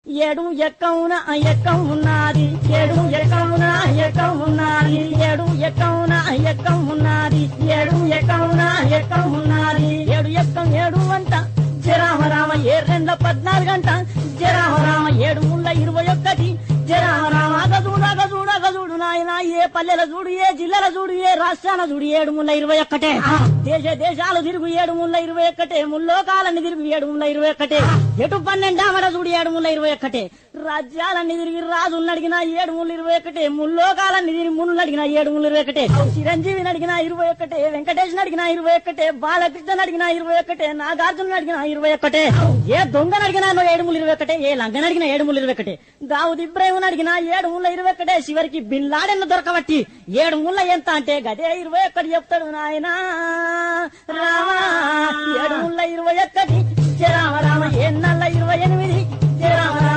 ఏడు ఎక్కవున ఎక్కం ఉన్నది ఏడు ఎక్కవున ఎక్కం ఉన్నది ఏడు ఎక్కవున ఎక్కం ఉన్నది ఏడు ఎక్కవున ఎక్కం ఉన్నది ఏడు ఎక్కం ఏడు అంట జరామరామ 14 గంట జరామరామ 721 జరామరామ అగజూడు నాయన ఏ పల్లెల చూడు ఏ జిల్లాల చూడు ఏ రాష్ట్రాల చూడు 721 దేశాలు తిరుగు 721 ముల్లోకాలన్నీ తిరుగు 721 ఎటు 12 ఆమడ చూడు 721 రాజ్యాలన్నీ తిరిగి రాజులను అడిగిన 721 ముల్లోకాలన్నీ తిరిగి ముళ్ళు అడిగిన 721 చిరంజీవిని అడిగిన 21 వెంకటేశ్వర అడిగిన 21 బాలకృష్ణ అడిగిన 21 నాగార్జున అడిగిన 21 ఏ దొంగను అడిగినా 721 ఏ లంగను అడిగిన 721 దావుద్ ఇబ్రాహిం అడిగిన 721 చివరికి బిన్ లాడెన్ దొరకబట్టి 7 ఎంత అంటే గదే 21 చెప్తాడు నాయనా రామ 721 రామ రామ 28